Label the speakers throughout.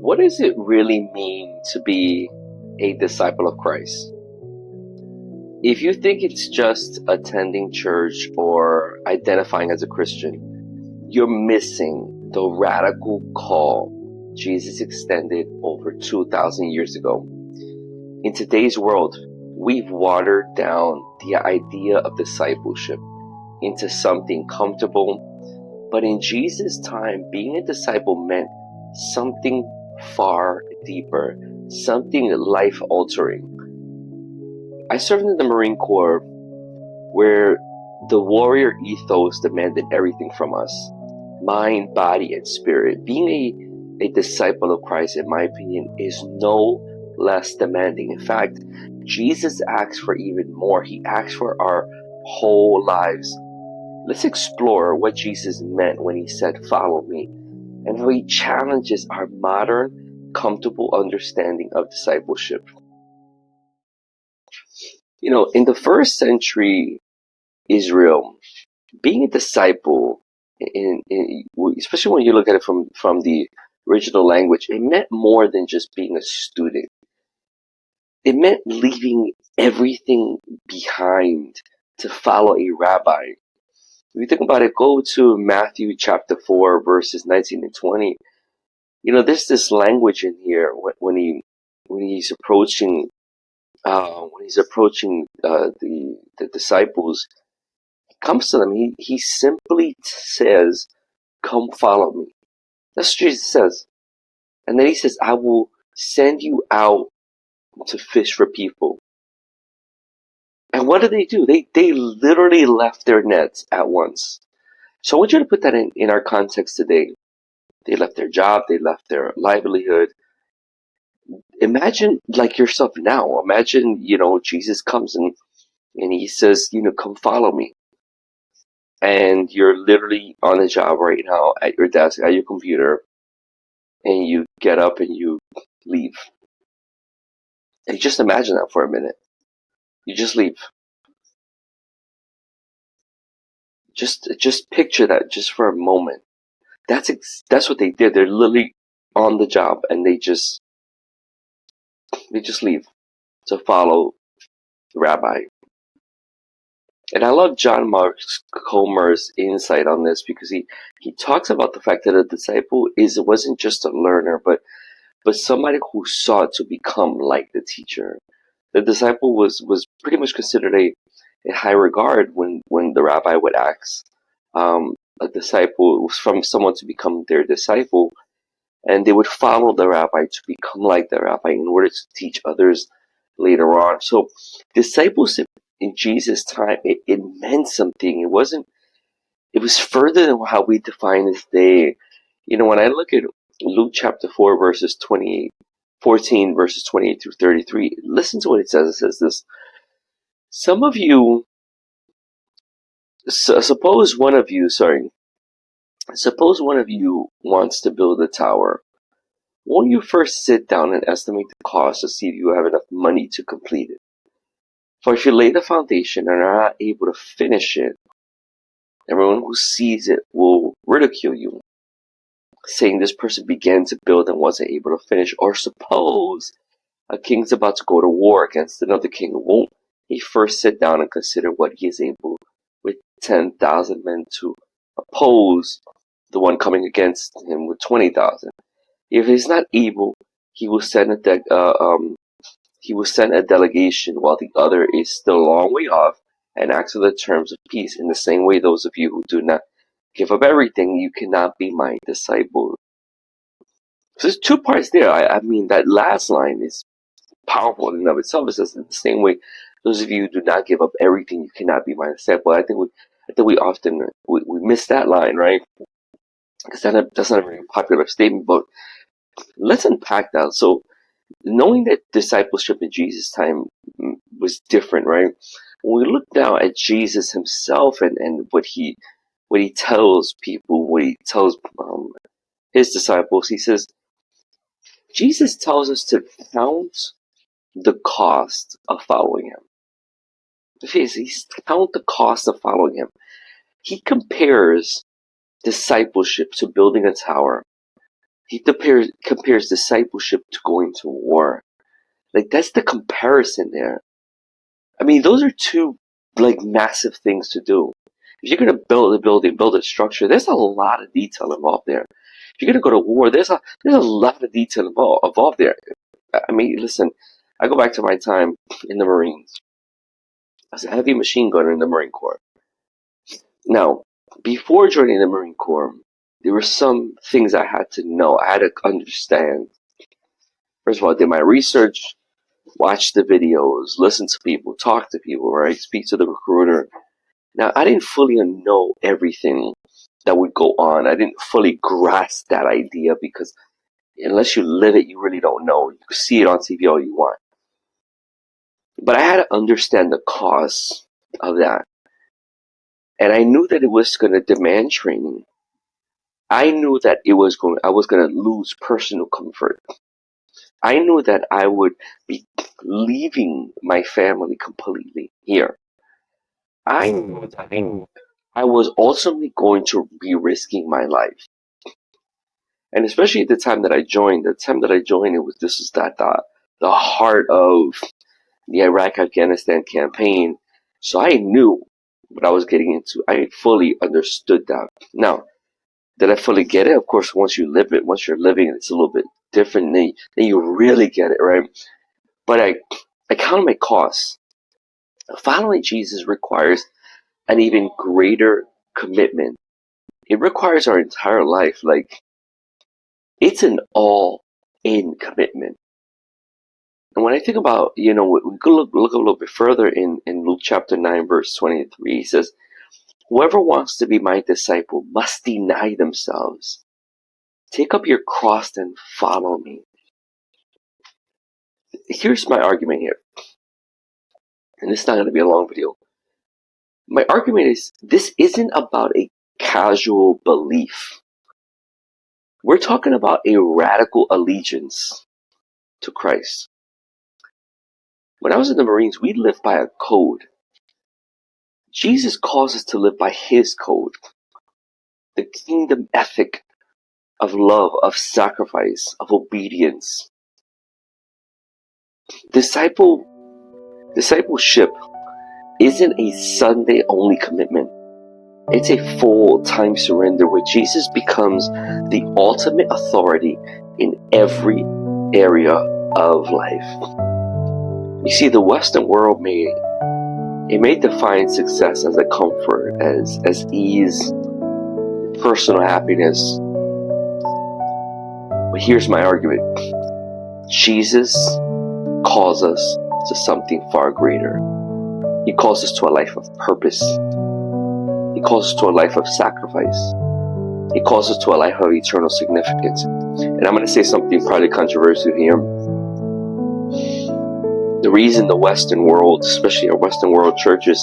Speaker 1: What does it really mean to be a disciple of Christ? If you think it's just attending church or identifying as a Christian, you're missing the radical call Jesus extended over 2,000 years ago. In today's world, we've watered down the idea of discipleship into something comfortable, but in Jesus' time, being a disciple meant something far deeper, something life-altering. I served in the Marine Corps, where the warrior ethos demanded everything from us: mind, body, and spirit. Being a disciple of Christ, in my opinion, is no less demanding. In fact, Jesus asks for even more. He asks for our whole lives. Let's explore what Jesus meant when he said, "Follow me," and how he challenges our modern, comfortable understanding of discipleship. In the first century Israel, being a disciple, especially when you look at it from the original language, it meant more than just being a student. It meant leaving everything behind to follow a rabbi. If you think about it, go to Matthew chapter 4, verses 19 and 20. There's this language in here when he's approaching the disciples. Comes to them, he simply says, "Come follow me." That's what Jesus says. And then he says, "I will send you out to fish for people." And what do? They literally left their nets at once. So I want you to put that in our context today. They left their job, they left their livelihood. Imagine like yourself now. Imagine, Jesus comes and he says, "Come follow me." And you're literally on a job right now at your desk, at your computer, and you get up and you leave. And just imagine that for a minute. You just leave. Just picture that just for a moment. That's what they did. They're literally on the job and they just leave to follow the rabbi. And I love John Mark Comer's insight on this, because he talks about the fact that a disciple wasn't just a learner, but somebody who sought to become like the teacher. The disciple was pretty much considered a high regard when the rabbi would ask a disciple from someone to become their disciple, and they would follow the rabbi to become like the rabbi in order to teach others later on. So discipleship in Jesus' time, it meant something. It was further than how we define this day. When I look at Luke chapter 4, verses 14 verses 28 through 33, listen to what it says. It says this: Some of you, suppose one of you wants to build a tower. Won't you first sit down and estimate the cost to see if you have enough money to complete it? For if you lay the foundation and are not able to finish it, everyone who sees it will ridicule you, saying, "This person began to build and wasn't able to finish." Or suppose a king's about to go to war against another king. Won't he first sit down and consider what he is able with 10,000 men to oppose the one coming against him with 20,000? If he's not able, he will send a delegation while the other is still a long way off, and ask for the terms of peace. In the same way, those of you who do not give up everything, you cannot be my disciple. So there's two parts there. I mean, that last line is powerful in and of itself. It says, in the same way, those of you who do not give up everything, you cannot be my disciple. I think we often we miss that line, right? Because that's not a very popular statement, but let's unpack that. So, knowing that discipleship in Jesus' time was different, right? When we look now at Jesus himself and what he tells people, what he tells his disciples, he says, Jesus tells us to count the cost of following him. He's count the cost of following him. He compares discipleship to building a tower. He compares discipleship to going to war. Like, that's the comparison there. I mean, those are two, like, massive things to do. If you're going to build a building, build a structure, there's a lot of detail involved there. If you're going to go to war, there's a lot of detail involved there. I mean, listen, I go back to my time in the Marines. I was a heavy machine gunner in the Marine Corps. Now, before joining the Marine Corps, there were some things I had to know. I had to understand. First of all, I did my research, watch the videos, listen to people, talk to people, right? Speak to the recruiter. Now, I didn't fully know everything that would go on. I didn't fully grasp that idea because unless you live it, you really don't know. You can see it on TV all you want. But I had to understand the cost of that. And I knew that it was going to demand training. I knew that I was going to lose personal comfort. I knew that I would be leaving my family completely here. I knew that I was ultimately going to be risking my life. And especially at the time that I joined, it was the heart of the Iraq-Afghanistan campaign. So I knew what I was getting into. I fully understood that. Now, did I fully get it? Of course, once you live it, once you're living it, it's a little bit different. Then you really get it, right? But I counted my costs. Following Jesus requires an even greater commitment. It requires our entire life. Like, it's an all-in commitment. And when I think about, we could look a little bit further in Luke chapter 9, verse 23. He says, whoever wants to be my disciple must deny themselves. Take up your cross and follow me. Here's my argument here. And this is not going to be a long video. My argument is this isn't about a casual belief. We're talking about a radical allegiance to Christ. When I was in the Marines, we lived by a code. Jesus calls us to live by his code. The kingdom ethic of love, of sacrifice, of obedience. Discipleship isn't a Sunday only commitment. It's a full-time surrender where Jesus becomes the ultimate authority in every area of life. You see, the Western world may define success as a comfort, as ease, personal happiness. But here's my argument. Jesus calls us to something far greater. He calls us to a life of purpose. He calls us to a life of sacrifice. He calls us to a life of eternal significance. And I'm going to say something probably controversial here. The reason the Western world, especially our Western world churches,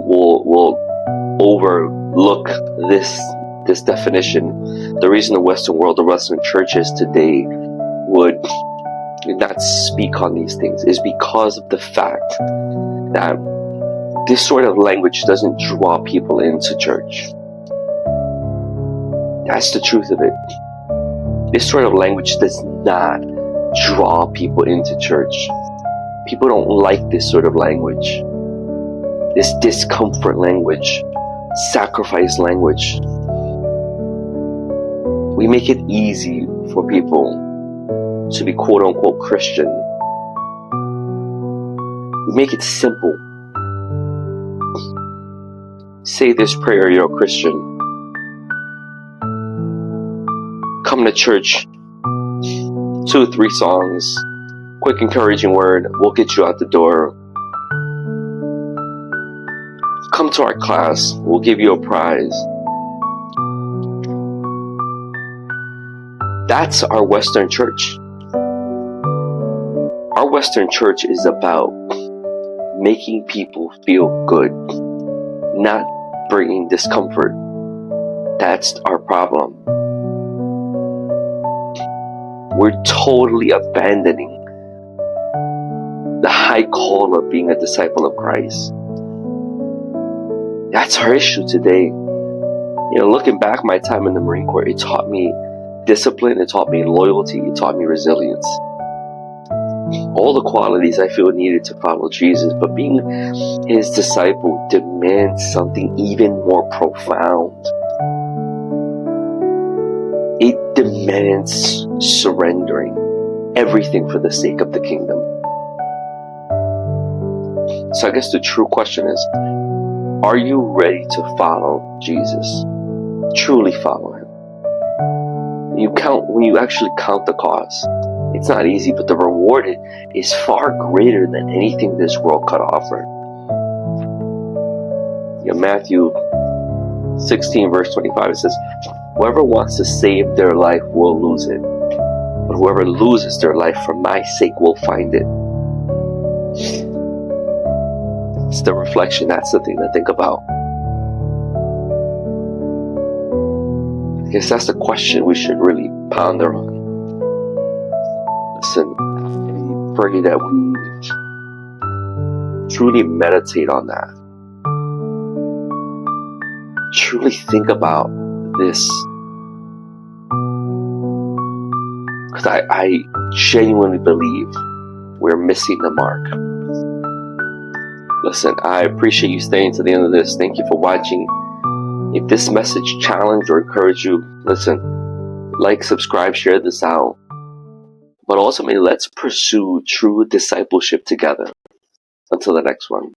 Speaker 1: will overlook this definition, the reason the Western churches today would not speak on these things is because of the fact that this sort of language doesn't draw people into church. That's the truth of it. This sort of language does not draw people into church. People don't like this sort of language. This discomfort language, sacrifice language. We make it easy for people to be quote unquote Christian. We make it simple. Say this prayer, you're a Christian. Come to church, 2 or 3 songs, quick encouraging word, we'll get you out the door. Come to our class, we'll give you a prize. That's our Western church. Our Western church is about making people feel good, not bringing discomfort. That's our problem. We're totally abandoning the high call of being a disciple of Christ. That's our issue today. Looking back my time in the Marine Corps, it taught me discipline, it taught me loyalty, it taught me resilience. All the qualities I feel needed to follow Jesus, but being his disciple demands something even more profound. It demands surrendering everything for the sake of the kingdom. So I guess the true question is, are you ready to follow Jesus? Truly follow him. When you actually count the cost, it's not easy, but the reward is far greater than anything this world could offer. Matthew 16 verse 25, it says, whoever wants to save their life will lose it, but whoever loses their life for my sake will find it. It's the reflection, that's the thing to think about. I guess that's the question we should really ponder on. Listen, I pray that we truly meditate on that. Truly think about this. Because I genuinely believe we're missing the mark. Listen, I appreciate you staying to the end of this. Thank you for watching. If this message challenged or encouraged you, listen, like, subscribe, share this out. But ultimately, let's pursue true discipleship together. Until the next one.